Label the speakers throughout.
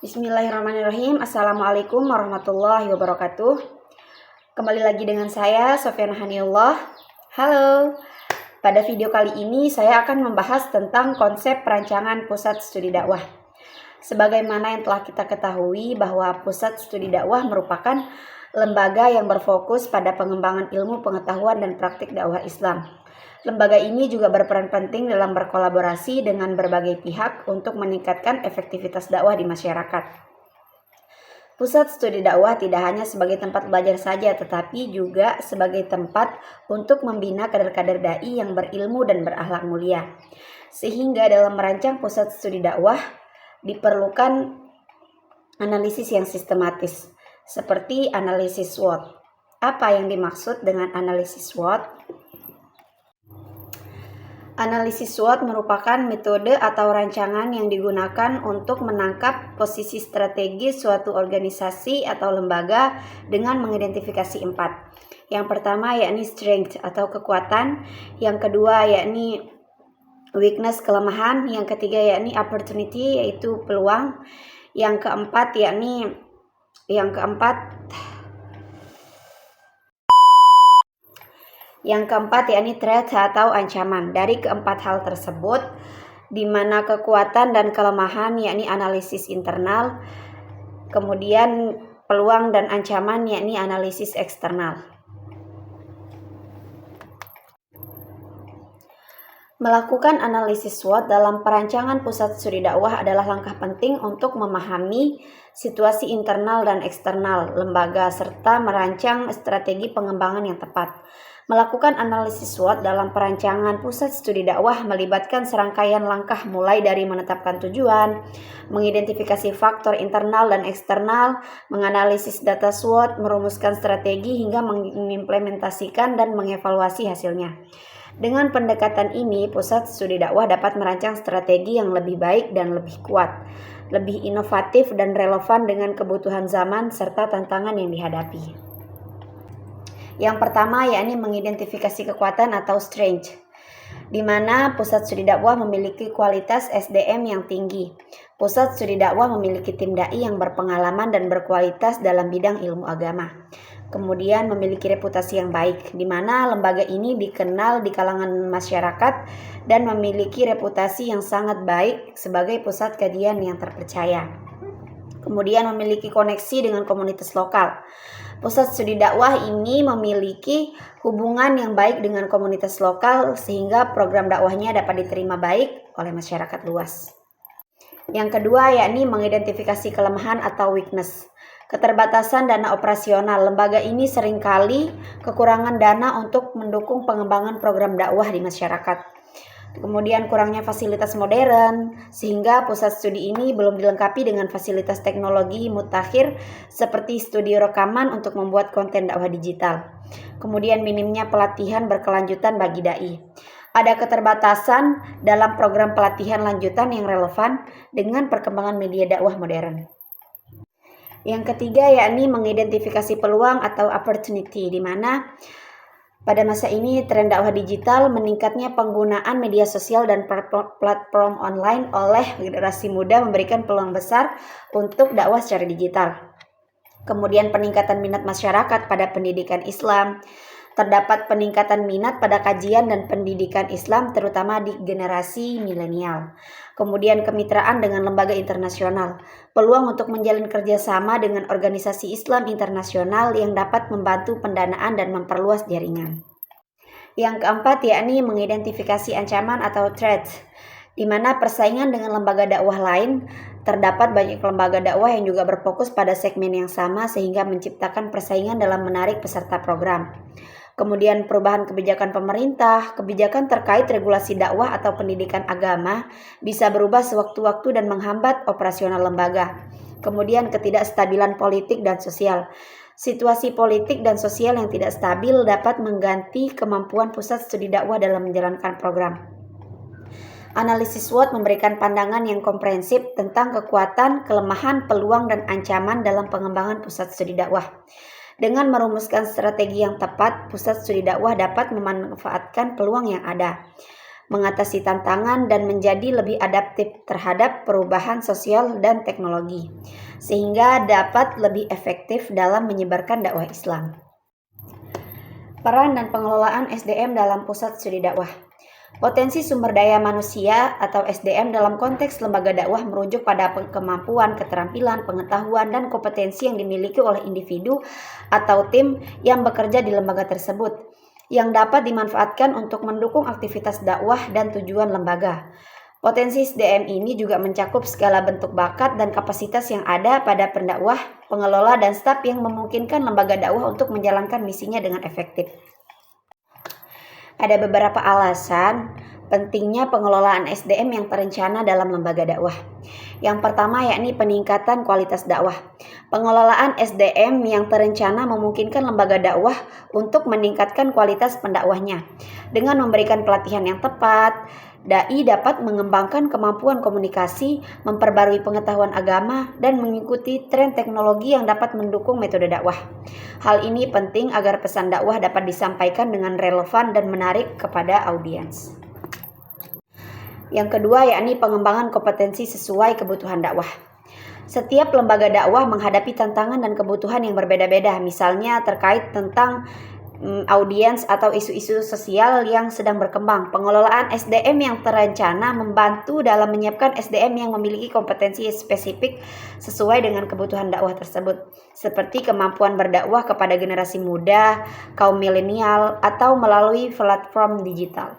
Speaker 1: Bismillahirrahmanirrahim. Assalamualaikum warahmatullahi wabarakatuh. Kembali lagi dengan saya, Sofyan Haniullah. Halo. Pada video kali ini saya akan membahas tentang konsep perancangan pusat studi dakwah. Sebagaimana yang telah kita ketahui bahwa pusat studi dakwah merupakan lembaga yang berfokus pada pengembangan ilmu pengetahuan dan praktik dakwah Islam. Lembaga ini juga berperan penting dalam berkolaborasi dengan berbagai pihak untuk meningkatkan efektivitas dakwah di masyarakat. Pusat studi dakwah tidak hanya sebagai tempat belajar saja, tetapi juga sebagai tempat untuk membina kader-kader dai yang berilmu dan berakhlak mulia. Sehingga dalam merancang pusat studi dakwah diperlukan analisis yang sistematis, seperti analisis SWOT. Apa yang dimaksud dengan analisis SWOT? Analisis SWOT merupakan metode atau rancangan yang digunakan untuk menangkap posisi strategis suatu organisasi atau lembaga dengan mengidentifikasi 4. Yang pertama yakni strength atau kekuatan, yang kedua yakni weakness kelemahan, yang ketiga yakni opportunity yaitu peluang, yang keempat yakni threat atau ancaman. Dari keempat hal tersebut, di mana kekuatan dan kelemahan yakni analisis internal, kemudian peluang dan ancaman yakni analisis eksternal. Melakukan analisis SWOT dalam perancangan pusat studi dakwah adalah langkah penting untuk memahami situasi internal dan eksternal lembaga serta merancang strategi pengembangan yang tepat. Melakukan analisis SWOT dalam perancangan pusat studi dakwah melibatkan serangkaian langkah mulai dari menetapkan tujuan, mengidentifikasi faktor internal dan eksternal, menganalisis data SWOT, merumuskan strategi hingga mengimplementasikan dan mengevaluasi hasilnya. Dengan pendekatan ini, pusat studi dakwah dapat merancang strategi yang lebih baik dan lebih kuat, lebih inovatif dan relevan dengan kebutuhan zaman serta tantangan yang dihadapi. Yang pertama yakni mengidentifikasi kekuatan atau strength, di mana pusat studi dakwah memiliki kualitas SDM yang tinggi. Pusat studi dakwah memiliki tim dai yang berpengalaman dan berkualitas dalam bidang ilmu agama. Kemudian memiliki reputasi yang baik, di mana lembaga ini dikenal di kalangan masyarakat dan memiliki reputasi yang sangat baik sebagai pusat kajian yang terpercaya. Kemudian memiliki koneksi dengan komunitas lokal. Pusat studi dakwah ini memiliki hubungan yang baik dengan komunitas lokal sehingga program dakwahnya dapat diterima baik oleh masyarakat luas. Yang kedua yakni mengidentifikasi kelemahan atau weakness. Keterbatasan dana operasional. Lembaga ini seringkali kekurangan dana untuk mendukung pengembangan program dakwah di masyarakat. Kemudian kurangnya fasilitas modern, sehingga pusat studi ini belum dilengkapi dengan fasilitas teknologi mutakhir seperti studio rekaman untuk membuat konten dakwah digital. Kemudian minimnya pelatihan berkelanjutan bagi dai. Ada keterbatasan dalam program pelatihan lanjutan yang relevan dengan perkembangan media dakwah modern. Yang ketiga yakni mengidentifikasi peluang atau opportunity, di mana pada masa ini tren dakwah digital, meningkatnya penggunaan media sosial dan platform online oleh generasi muda memberikan peluang besar untuk dakwah secara digital. Kemudian peningkatan minat masyarakat pada pendidikan Islam. Terdapat peningkatan minat pada kajian dan pendidikan Islam terutama di generasi milenial. Kemudian kemitraan dengan lembaga internasional. Peluang untuk menjalin kerjasama dengan organisasi Islam internasional yang dapat membantu pendanaan dan memperluas jaringan. Yang keempat yakni mengidentifikasi ancaman atau threat, di mana persaingan dengan lembaga dakwah lain. Terdapat banyak lembaga dakwah yang juga berfokus pada segmen yang sama sehingga menciptakan persaingan dalam menarik peserta program. Kemudian perubahan kebijakan pemerintah, kebijakan terkait regulasi dakwah atau pendidikan agama bisa berubah sewaktu-waktu dan menghambat operasional lembaga. Kemudian ketidakstabilan politik dan sosial. Situasi politik dan sosial yang tidak stabil dapat mengganti kemampuan pusat studi dakwah dalam menjalankan program. Analisis SWOT memberikan pandangan yang komprehensif tentang kekuatan, kelemahan, peluang, dan ancaman dalam pengembangan pusat studi dakwah. Dengan merumuskan strategi yang tepat, pusat studi dakwah dapat memanfaatkan peluang yang ada. mengatasi tantangan, dan menjadi lebih adaptif terhadap perubahan sosial dan teknologi, sehingga dapat lebih efektif dalam menyebarkan dakwah Islam. Peran dan pengelolaan SDM dalam pusat studi dakwah. Potensi sumber daya manusia atau SDM dalam konteks lembaga dakwah merujuk pada kemampuan, keterampilan, pengetahuan, dan kompetensi yang dimiliki oleh individu atau tim yang bekerja di lembaga tersebut, yang dapat dimanfaatkan untuk mendukung aktivitas dakwah dan tujuan lembaga. Potensi SDM ini juga mencakup segala bentuk bakat dan kapasitas yang ada pada pendakwah, pengelola, dan staf yang memungkinkan lembaga dakwah untuk menjalankan misinya dengan efektif. Ada beberapa alasan pentingnya pengelolaan SDM yang terencana dalam lembaga dakwah. Yang pertama yakni peningkatan kualitas dakwah. Pengelolaan SDM yang terencana memungkinkan lembaga dakwah untuk meningkatkan kualitas pendakwahnya. Dengan memberikan pelatihan yang tepat, dai dapat mengembangkan kemampuan komunikasi, memperbarui pengetahuan agama, dan mengikuti tren teknologi yang dapat mendukung metode dakwah. Hal ini penting agar pesan dakwah dapat disampaikan dengan relevan dan menarik kepada audiens. Yang kedua yakni pengembangan kompetensi sesuai kebutuhan dakwah. Setiap lembaga dakwah menghadapi tantangan dan kebutuhan yang berbeda-beda, misalnya terkait tentang audiens atau isu-isu sosial yang sedang berkembang. Pengelolaan SDM yang terencana membantu dalam menyiapkan SDM yang memiliki kompetensi spesifik sesuai dengan kebutuhan dakwah tersebut, seperti kemampuan berdakwah kepada generasi muda, kaum milenial, atau melalui platform digital.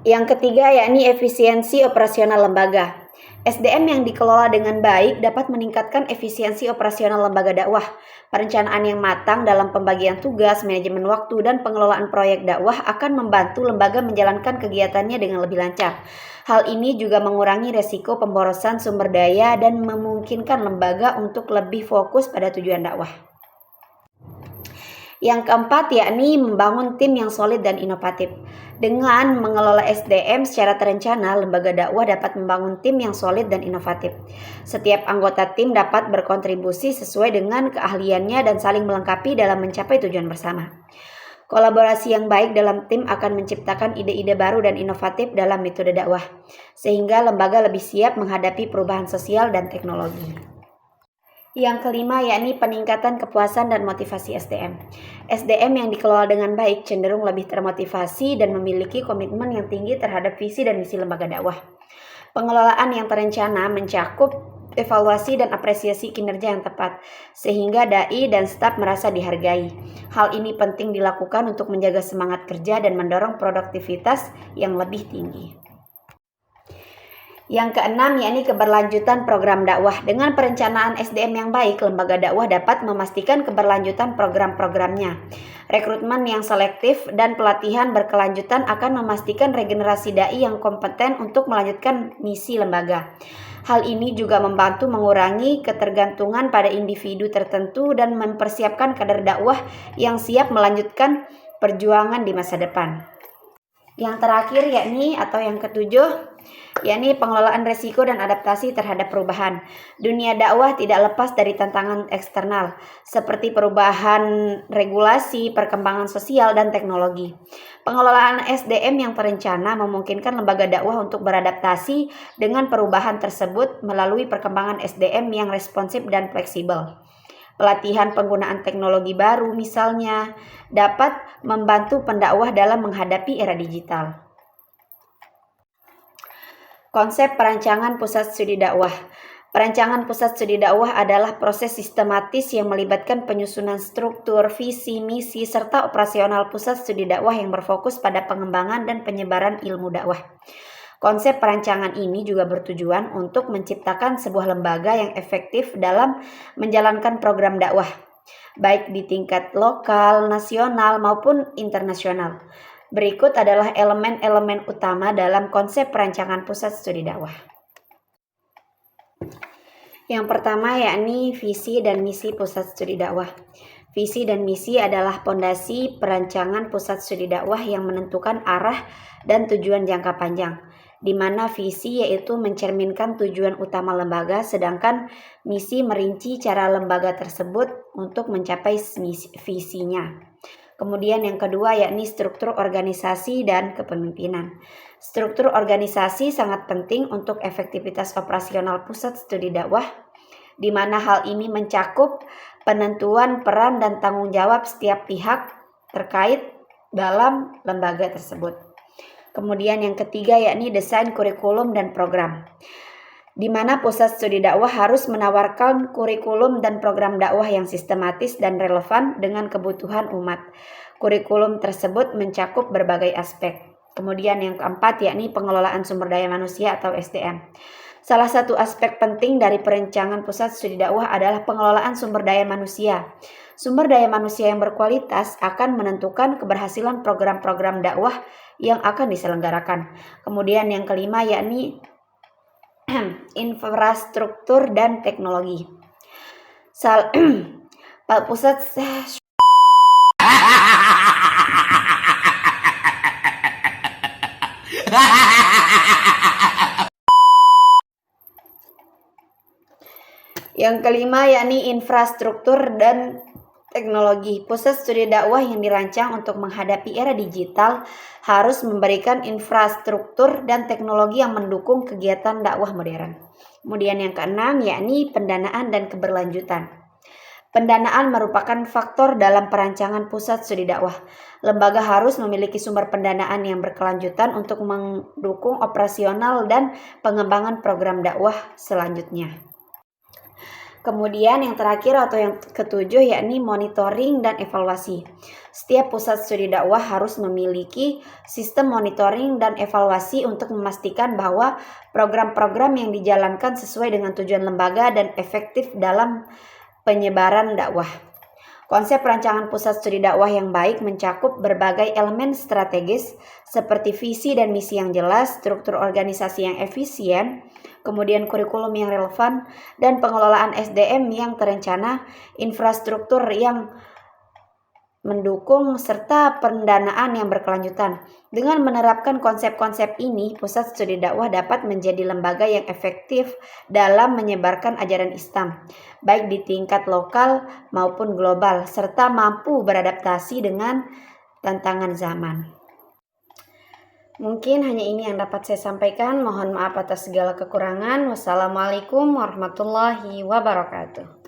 Speaker 1: Yang ketiga yakni efisiensi operasional lembaga. SDM yang dikelola dengan baik dapat meningkatkan efisiensi operasional lembaga dakwah. Perencanaan yang matang dalam pembagian tugas, manajemen waktu, dan pengelolaan proyek dakwah akan membantu lembaga menjalankan kegiatannya dengan lebih lancar. Hal ini juga mengurangi resiko pemborosan sumber daya dan memungkinkan lembaga untuk lebih fokus pada tujuan dakwah. Yang keempat yakni membangun tim yang solid dan inovatif. Dengan mengelola SDM secara terencana, lembaga dakwah dapat membangun tim yang solid dan inovatif. Setiap anggota tim dapat berkontribusi sesuai dengan keahliannya dan saling melengkapi dalam mencapai tujuan bersama. Kolaborasi yang baik dalam tim akan menciptakan ide-ide baru dan inovatif dalam metode dakwah, sehingga lembaga lebih siap menghadapi perubahan sosial dan teknologi. Yang kelima yakni peningkatan kepuasan dan motivasi SDM. SDM yang dikelola dengan baik cenderung lebih termotivasi dan memiliki komitmen yang tinggi terhadap visi dan misi lembaga dakwah. Pengelolaan yang terencana mencakup evaluasi dan apresiasi kinerja yang tepat, sehingga dai dan staf merasa dihargai. Hal ini penting dilakukan untuk menjaga semangat kerja dan mendorong produktivitas yang lebih tinggi. Yang keenam yakni keberlanjutan program dakwah. Dengan perencanaan SDM yang baik, lembaga dakwah dapat memastikan keberlanjutan program-programnya. Rekrutmen yang selektif dan pelatihan berkelanjutan akan memastikan regenerasi dai yang kompeten untuk melanjutkan misi lembaga. Hal ini juga membantu mengurangi ketergantungan pada individu tertentu dan mempersiapkan kader dakwah yang siap melanjutkan perjuangan di masa depan. Yang terakhir yakni atau yang ketujuh yakni pengelolaan risiko dan adaptasi terhadap perubahan. Dunia dakwah tidak lepas dari tantangan eksternal seperti perubahan regulasi, perkembangan sosial, dan teknologi. Pengelolaan SDM yang terencana memungkinkan lembaga dakwah untuk beradaptasi dengan perubahan tersebut melalui perkembangan SDM yang responsif dan fleksibel. Pelatihan penggunaan teknologi baru misalnya dapat membantu pendakwah dalam menghadapi era digital. Konsep perancangan pusat studi dakwah. Perancangan pusat studi dakwah adalah proses sistematis yang melibatkan penyusunan struktur, visi, misi, serta operasional pusat studi dakwah yang berfokus pada pengembangan dan penyebaran ilmu dakwah. Konsep perancangan ini juga bertujuan untuk menciptakan sebuah lembaga yang efektif dalam menjalankan program dakwah, baik di tingkat lokal, nasional, maupun internasional. Berikut adalah elemen-elemen utama dalam konsep perancangan pusat studi dakwah. Yang pertama yakni visi dan misi pusat studi dakwah. Visi dan misi adalah pondasi perancangan pusat studi dakwah yang menentukan arah dan tujuan jangka panjang, di mana visi yaitu mencerminkan tujuan utama lembaga, sedangkan misi merinci cara lembaga tersebut untuk mencapai visinya. Kemudian yang kedua yakni struktur organisasi dan kepemimpinan. Struktur organisasi sangat penting untuk efektivitas operasional pusat studi dakwah, di mana hal ini mencakup penentuan peran dan tanggung jawab setiap pihak terkait dalam lembaga tersebut. Kemudian yang ketiga yakni desain kurikulum dan program, di mana pusat studi dakwah harus menawarkan kurikulum dan program dakwah yang sistematis dan relevan dengan kebutuhan umat. Kurikulum tersebut mencakup berbagai aspek. Kemudian yang keempat yakni pengelolaan sumber daya manusia atau SDM. Salah satu aspek penting dari perencanaan pusat studi dakwah adalah pengelolaan sumber daya manusia. Sumber daya manusia yang berkualitas akan menentukan keberhasilan program-program dakwah yang akan diselenggarakan. Kemudian yang kelima yakni infrastruktur dan teknologi. Pusat Yang kelima yakni infrastruktur dan teknologi. Pusat studi dakwah yang dirancang untuk menghadapi era digital harus memberikan infrastruktur dan teknologi yang mendukung kegiatan dakwah modern. Kemudian yang keenam yakni pendanaan dan keberlanjutan. Pendanaan merupakan faktor dalam perancangan pusat studi dakwah. Lembaga harus memiliki sumber pendanaan yang berkelanjutan untuk mendukung operasional dan pengembangan program dakwah selanjutnya. Kemudian yang terakhir atau yang ketujuh yakni monitoring dan evaluasi. Setiap pusat studi dakwah harus memiliki sistem monitoring dan evaluasi untuk memastikan bahwa program-program yang dijalankan sesuai dengan tujuan lembaga dan efektif dalam penyebaran dakwah. Konsep perancangan pusat studi dakwah yang baik mencakup berbagai elemen strategis seperti visi dan misi yang jelas, struktur organisasi yang efisien, kemudian kurikulum yang relevan, dan pengelolaan SDM yang terencana, infrastruktur yang mendukung, serta pendanaan yang berkelanjutan. Dengan menerapkan konsep-konsep ini, pusat studi dakwah dapat menjadi lembaga yang efektif dalam menyebarkan ajaran Islam, baik di tingkat lokal maupun global, serta mampu beradaptasi dengan tantangan zaman. Mungkin hanya ini yang dapat saya sampaikan. Mohon maaf atas segala kekurangan. Wassalamualaikum warahmatullahi wabarakatuh.